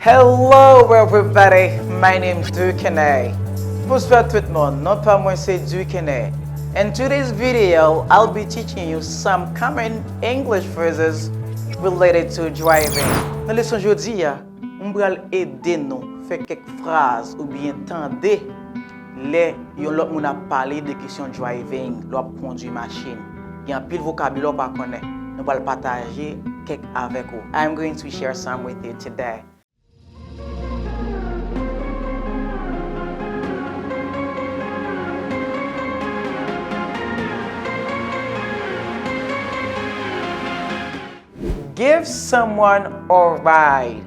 Hello everybody, my name is Dukene. Bonsoir tout le monde, non pas moi c'est Dukene. In today's video, I'll be teaching you some common English phrases related to driving. Dans leçon aujourd'hui, on va aider nous faire quelques phrases ou bien tande les yon l'autre moun a parlé de question driving, l'autre conduire machine. Il y a un pile vocabulaire pas connaît. Nous allons partager quelques avec vous. I'm going to share some with you today. Give someone a ride.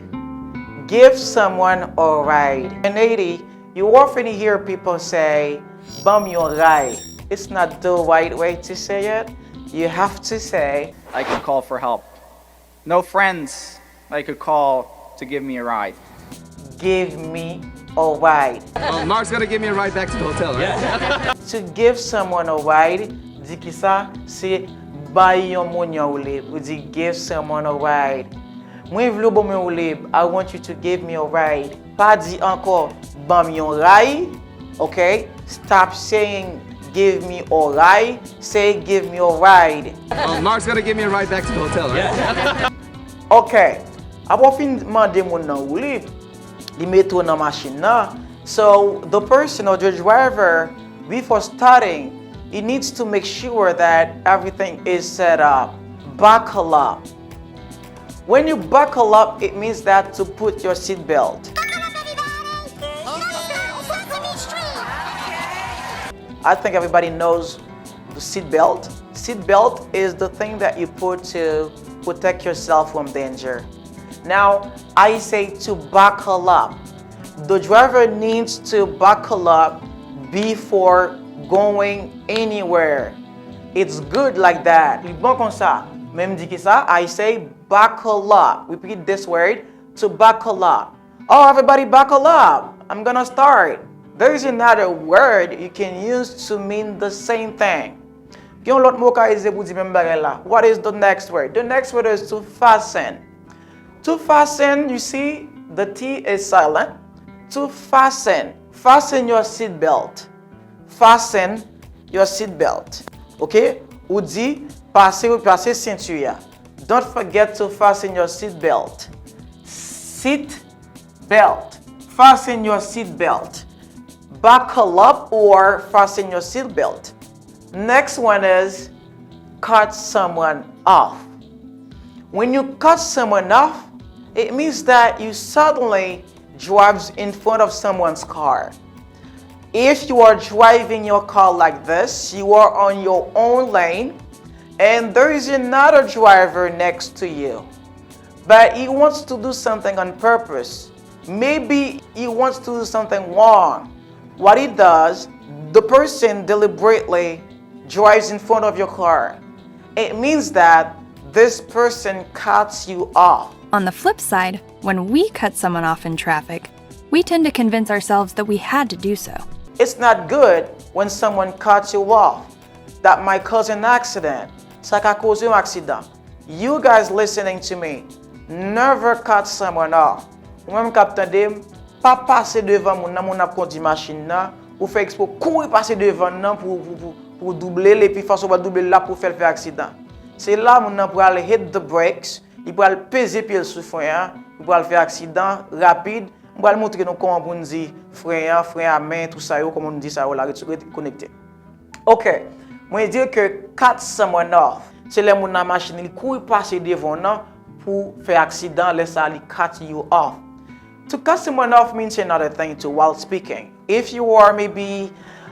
Give someone a ride. In Haiti, you often hear people say, bum your ride. It's not the right way to say it. You have to say, I could call for help. No friends I could call to give me a ride. give me a ride. Mark's gonna give me a ride back to the hotel, right? To give someone a ride, dit ki sa, c'est bay yon moun yon ou libre. Ou dit give someone a ride. Mwen vlo bon yon ou libre, I want you to give me a ride. Pas dit encore, bam yon ride, okay? Stop saying give me a ride, say give me a ride. Mark's gonna give me a ride back to the hotel, right? Okay, apwa fin mande moun nan ou libre, li meto nan machine nan. So the person or the driver, before starting, he needs to make sure that everything is set up. Buckle up. When you buckle up, it means that to put your seat belt. I think everybody knows the seat belt. Seat belt is the thing that you put to protect yourself from danger. Now, I say to buckle up. The driver needs to buckle up before going anywhere. It's good like that. Bon comme ça. Même dit que ça, I say buckle up. Repeat this word, to buckle up. Oh, everybody buckle up. I'm gonna start. There is another word you can use to mean the same thing. What is the next word? The next word is to fasten. To fasten, you see, the T is silent. To fasten. Fasten your seat belt. Fasten your seat belt. Okay? Ou dit, passer ceinture. Don't forget to fasten your seat belt. Seat belt. Fasten your seat belt. Buckle up or fasten your seat belt. Next one is cut someone off. When you cut someone off, it means that you suddenly drive in front of someone's car. If you are driving your car like this, you are on your own lane and there is another driver next to you. But he wants to do something on purpose. Maybe he wants to do something wrong. What he does, the person deliberately drives in front of your car. It means that this person cuts you off. On the flip side, when we cut someone off in traffic, we tend to convince ourselves that we had to do so. It's not good when someone cuts you off. That might cause an accident. Ça ka cause un accident. You guys listening to me, never cut someone off. Même captain dem, pas passer devant moun nan moun ap conduit machine nan, ou fait expo courir passer devant nan pour doubler les puis façon va doubler là pour faire accident. C'est là moun nan pour aller hit the brakes, il pour aller peser pied sur frein, il pour aller faire accident rapide. On va montrer nous comment on dit frein à main tout ça yo comme on dit ça la connecté. OK. Moi dire que cut someone off. C'est les moun nan machine il courir passer devant nan pour faire accident laisse ali cut you off. To cut someone off means another thing too while speaking. If you are maybe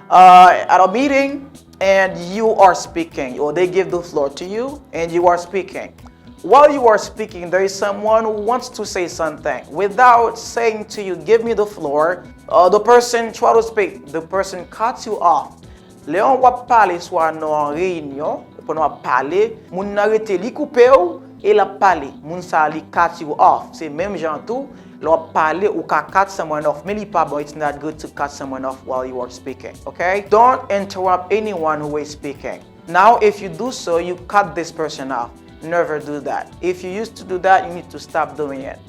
at a meeting and you are speaking, or they give the floor to you and you are speaking. While you are speaking, there is someone who wants to say something. Without saying to you, give me the floor, the person try to speak, the person cuts you off. Léon wap parler soit dans réunion, pour nous parler, moun arrêter li couper ou et la parler, moun sa li cut you off. C'est même genre tout. Lord parler ou cut someone off. Maybe it's not good to cut someone off while you are speaking. Okay? Don't interrupt anyone who is speaking. Now, if you do so, you cut this person off. Never do that. If you used to do that, you need to stop doing it.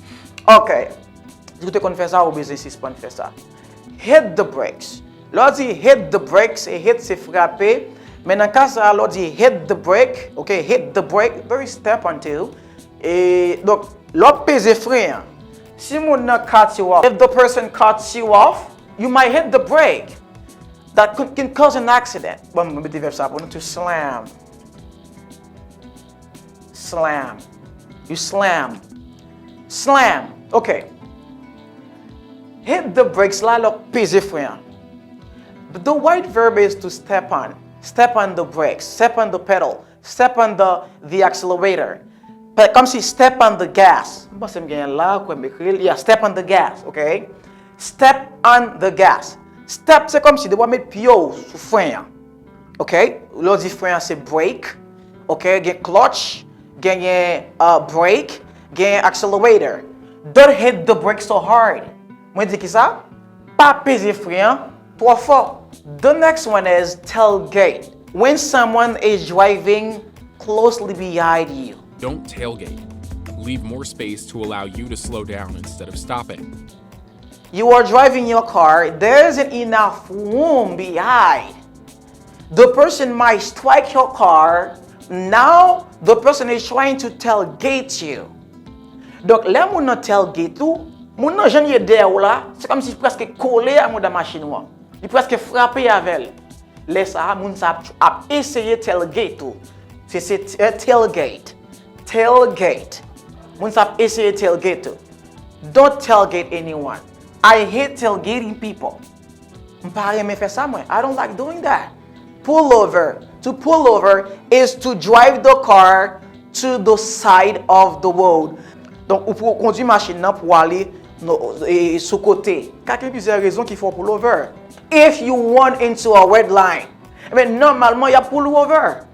Okay. Si vous te connaissez ça, vous besoin suspendre faire ça. Hit the brakes. Lorsque dit hit the brakes, et hit c'est frapper. Mais dans le cas ça, lorsque dit hit the brake, okay, hit the brake, very step until. Et donc, l'autre pèse frein. Si mon cuts you off, if the person cuts you off, you might hit the brake. That can cause an accident. Bon, je vais ça pour to slam. Slam. You slam. Slam. Okay. Hit the brakes là, l'autre pèse frein. But the right verb is to step on. Step on the brakes, step on the pedal, step on the accelerator. But comme si step on the gas. Yeah, step on the gas, okay? Step on the gas. Step, c'est comme si de mettre pied sur frein. Okay? L'autre dit frein c'est brake. Okay? Get clutch, get brake, get accelerator. Don't hit the brake so hard. Moi dis qui ça? Pas peser frein trop fort. The next one is tailgate. When someone is driving closely behind you. Don't tailgate. Leave more space to allow you to slow down instead of stopping. You are driving your car, there isn't enough room behind. The person might strike your car, now the person is trying to tailgate you. Donc, là, mon tailgate tout, mon jeune derrière là, c'est comme si presque collé à mon machine. Il presque frappé avec elle. Les ça, moun sa a essayé tailgate tout. C'est tailgate. Tailgate. Moun sa a essayé tailgate tout. Don't tailgate anyone. I hate tailgating people. M'pare me faire ça moi. I don't like doing that. Pull over. To pull over is to drive the car to the side of the road. Donc, ou pour conduire machine nan pour aller sous côté. Quelqu'un plusieurs raisons qu'il faut pull over. If you run into a red line, mais normalement, il y a pull over.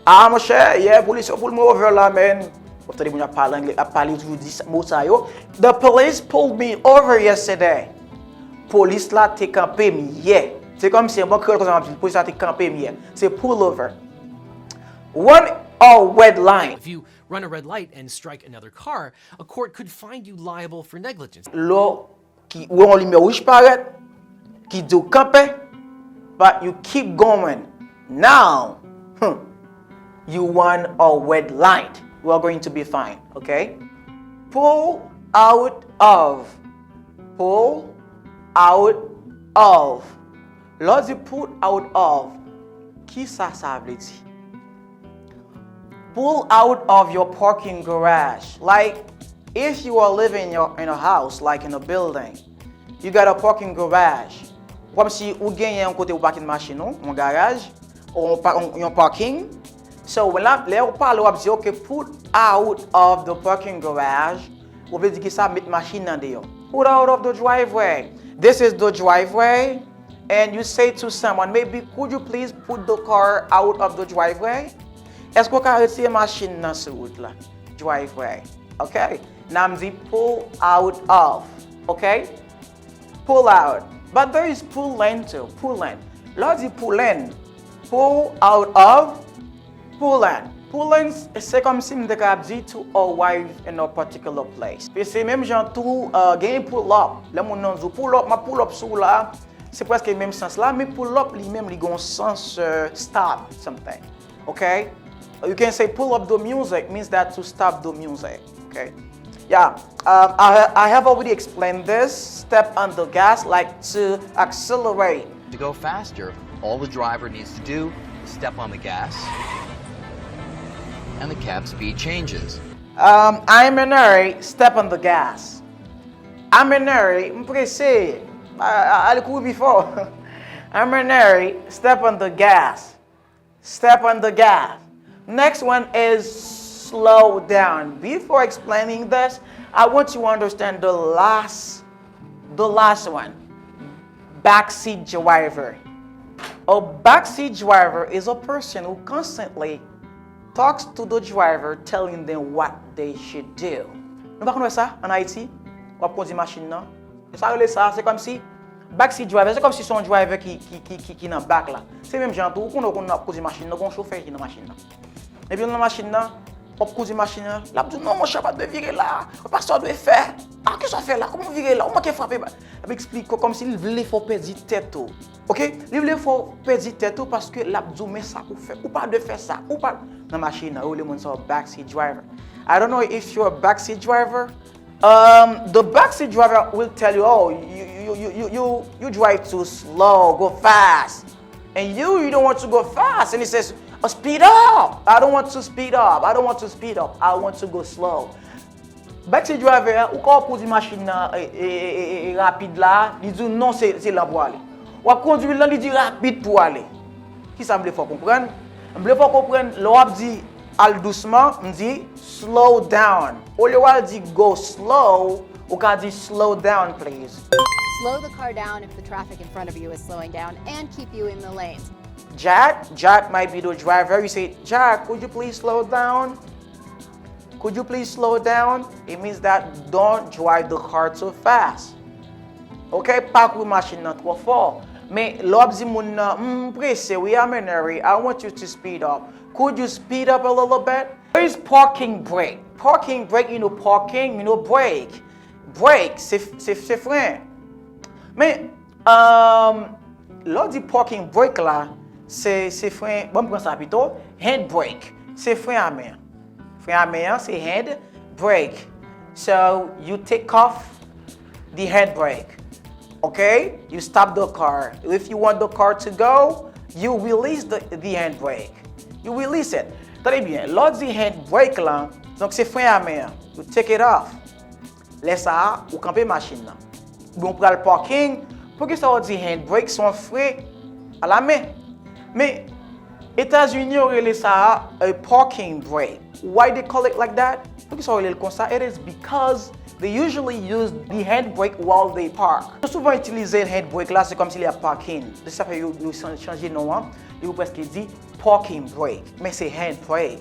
Ah, mon cher, yeah, police pull me over là, man. The police pulled me over yesterday. Police là, t'es campé, yeah. C'est comme si moi, la police là, t'es campé, yeah. C'est pull over. Run a red line. If you run a red light and strike another car, a court could find you liable for negligence. L'eau qui ou en lumière rouge paraît, qui do camper, but you keep going. Now, you run a red light. We are going to be fine, okay? Pull out of. Pull out of. Lorsque you pull out of, qui ça veut dire? Pull out of your parking garage. Like, if you are living in a house, like in a building, you got a parking garage. Comme si vous gagnez un côté où parking machine, un garage, ou un parking. So when you parle, you say, okay, pull out of the parking garage. Vous pouvez dire que ça met machine dans dehors. Pull out of the driveway. This is the driveway. And you say to someone, maybe could you please put the car out of the driveway? Est-ce qu'on peut retirer machine dans ce route là? Driveway. Okay? Now I'm the pull out of. Okay? Pull out. But there is pull in too. Pull in. Lorsque pull in. Pull out of. Pull in. Pull in, c'est comme si je dit to arrive in a particular place. Puis c'est même genre tout gain pull up. Là mon nom pull up, ma pull up sous là, c'est presque le même sens là, mais pull up lui-même il a un sens stop something. Okay? You can say pull up the music means that to stop the music. Okay? Yeah, I have already explained this. Step on the gas like to accelerate. To go faster, all the driver needs to do is step on the gas, and the cab speed changes. I'm in a hurry, step on the gas. I'm in a hurry, I'm pressé. I'll cool before. I'm in a hurry, step on the gas. Step on the gas. Next one is slow down. Before explaining this, I want you to understand the last one. Backseat driver. A backseat driver is a person who constantly talks to the driver, telling them what they should do. Nous ne connaissons pas ça en Haïti. On conduit machine là. Ça c'est comme si backseat driver, c'est comme si son driver qui dans back là. C'est même genre tout qu'on a conduit machine, nous avons chauffeur qui dans machine là. Et puis dans la machine là, on conduit machine là. Là dit non mon chat pas de virer là. Pas ça doit faire. Ah qu'est-ce ça fait là? Comment virer là? Comment frapper? Il explique comme s'il voulait faire perdre tête. OK? Il voulait faire perdre tête parce que l'abdou met ça ou fait ou pas de faire ça ou pas dans machine ou le monde ça backseat driver. I don't know if you're a backseat driver. The backseat driver will tell you, oh, you drive too slow, go fast. And you don't want to go fast. And he says, oh, speed up. I don't want to speed up. I don't want to speed up. I want to go slow. Backseat driver, ou quand on conduit machine rapide là, il dit non, c'est là pour aller. Ou conduire là, il dit rapide pour aller. Qui ça me fait comprendre? Me fait comprendre, l'on dit al doucement, on dit slow down. Au lieu de dire go slow, on dit slow down, please. Slow the car down if the traffic in front of you is slowing down and keep you in the lanes. Jack might be the driver. You say, Jack, could you please slow down? Could you please slow down? It means that don't drive the car too fast. Okay, pas with machine not trop fort. Mais l'obzi moun pressé, we am in a hurry. I want you to speed up. Could you speed up a little bit? Where is parking brake? Parking brake, you know parking, you know brake. Brake, c'est frein. Mais lors du parking brake là, c'est frein, bon prendre ça plutôt, hand brake. C'est frein à main. Frein à main, c'est hand brake. So you take off the hand brake. Okay? You stop the car. If you want the car to go, you release the hand brake. You release it. Très bien. Lors du hand brake là, donc c'est frein à main. You take it off. Laisse ça ou camper machine là. Bon pour le parking, pour que ça dit hand brake sont frein à la main. Mais États-Unis aurait ça a parking brake. Why they call it like that? Pour que ça aurait comme ça, it is because they usually use the hand brake while they park. Souvent utiliser hand brake là, c'est comme s'il y a parking. De ça fait vous changer nom, vous presque dit parking brake, mais c'est hand brake.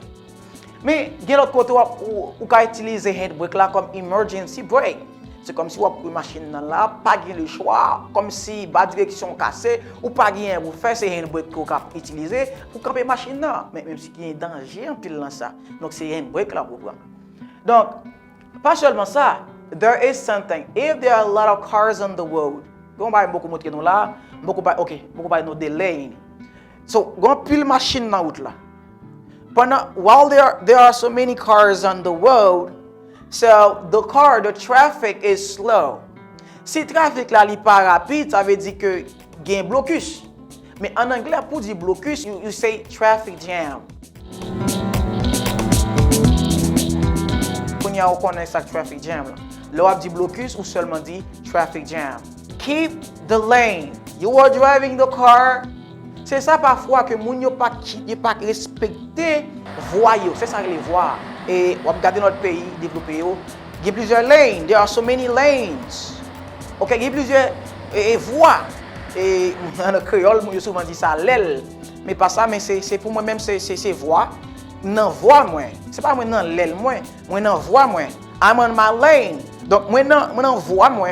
Mais de l'autre côté, vous pouvez utiliser hand brake là comme emergency brake. C'est comme si vous avez une machine là, pas le choix, comme si la direction cassée, ou pas rien, vous faites ces hand brake que vous pouvez utiliser pour camper la machine là. Mais même si il y a un danger en pile dans ça, donc c'est hand brake là pour vous. Donc, pas seulement ça, there is something. If there are a lot of cars on the road, on va beaucoup montrer nous là, beaucoup va nous delay. So, on pile machine dans route là. While there are so many cars on the road, so the traffic is slow. Si trafic là n'est pas rapide, ça veut dire que il y a un blocus. Mais en anglais, pour dire blocus, you say traffic jam. Quand on connaît ça traffic jam là, là on dit blocus ou seulement dit traffic jam. Keep the lane. You are driving the car. C'est ça parfois que moun yo pas respecter voie yo. C'est ça les voies. Et on regarde notre pays développé yo, il y a plusieurs lanes. There are so many lanes. OK, il y a plusieurs voies. Et en créole, moi souvent dit ça l'aile. Mais pas ça, mais c'est pour moi même c'est voie. Non voie moi. C'est pas moi non l'aile moi non voie moi. I'm on my lane. Donc moi non voie moi.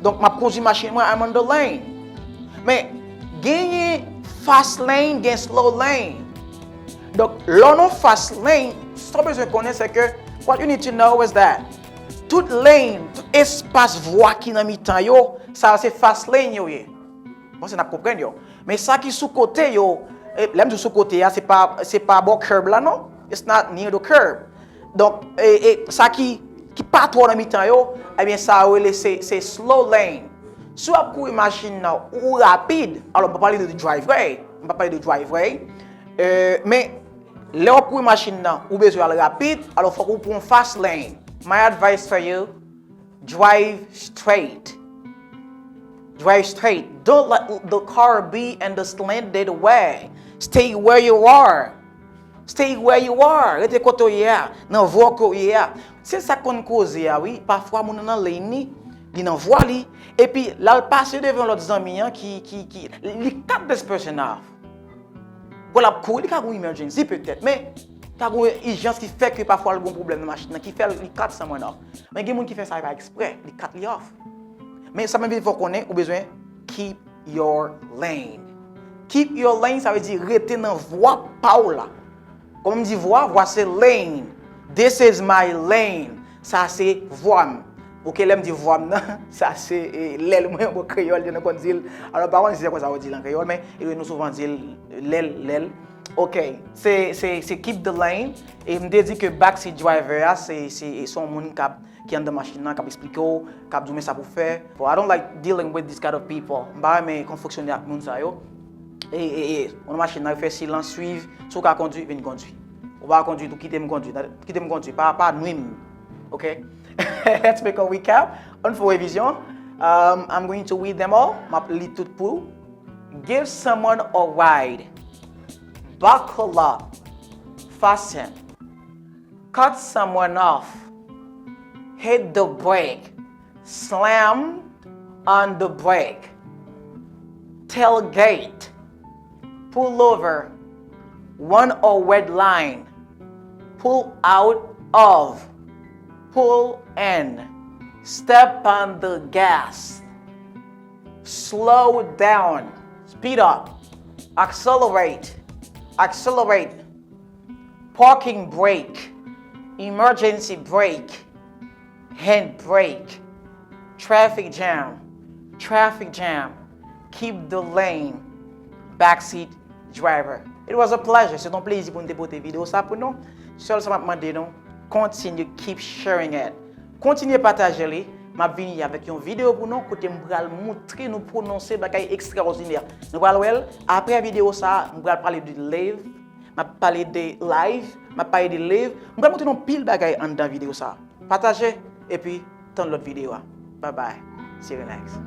Donc ma conduit machine moi I'm on the lane. Mais gagner fast lane, gain slow lane. Donc l'on fast lane, ce que besoin connaître c'est que what you need to know is that toute lane, tout espace voie qui dans mi-temps yo, ça c'est fast lane yo. Bon c'est n'a comprendre yo. Mais ça qui sous côté yo, l'aime du sous côté c'est pas bon curb là non. It's not near the curb. Donc ça qui pas trop dans mi-temps yo, eh bien ça c'est slow lane. Si vous avez une machine ou rapide, alors on va parler de driveway. On va parler de driveway. Mais là, vous avez une machine ou besoin de rapide, alors il faut que vous preniez fast lane. My advice for you, drive straight. Drive straight. Don't let the car be in the slanted way. Stay where you are. Stay where you are. Restez côté hier. Dans voie hier. C'est ça qu'on cause oui. Parfois, mon dans lane il en voit li et puis là il passe devant l'autre ami qui les quatre de personnes voilà pour il y a une emergency peut-être mais il y a une urgence qui fait que parfois il y a un problème de machine qui fait les quatre ça maintenant mais il y a des gens qui fait ça par exprès les quatre li off mais ça même il faut connaître au besoin keep your lane ça veut dire rester dans voie pas là comme on dit voie c'est lane this is my lane ça c'est voie Ok, l'aime dit voix, ça c'est l'aile, moi, au créole, je ne connais pas. Alors, par contre, c'est quoi ça veut dire en créole, mais nous souvent dire l'aile. Ok, c'est keep the lane. Et me dit que backseat driver, c'est son monde qui est dans la machine, qui explique, qui dit ça pour faire. But I don't like dealing with this kind of people. Mais quand fonctionne avec monde ça yo. Et on machine fait silence suivre, si on conduire, vient conduire. On va conduire, tout quitter me conduire, pas nuire. Ok. Let's make a recap. On for revision. I'm going to read them all. Map lead tout pour. Give someone a ride. Buckle up. Fasten. Cut someone off. Hit the brake. Slam on the brake. Tailgate. Pull over. Run a red line. Pull out of. Pull in. Step on the gas. Slow down. Speed up. Accelerate. Accelerate. Parking brake. Emergency brake. Hand brake. Traffic jam. Traffic jam. Keep the lane. Backseat driver. It was a pleasure. C'est un plaisir pour nous dépoter vidéo ça pour nous. Seul ça m'a demandé nous. Continue, keep sharing it. Continuez à partager les. Je vais venir avec une vidéo pour nous, côté m'bral montrer nous prononcer bagay extraordinaire. Nous allons voir après la vidéo ça, je vais parler de live, je vais parler de live, je vais parler de live, je vais montrer nous pile bagay en dans vidéo ça. Partagez et puis dans l'autre vidéo. Bye bye. See you next.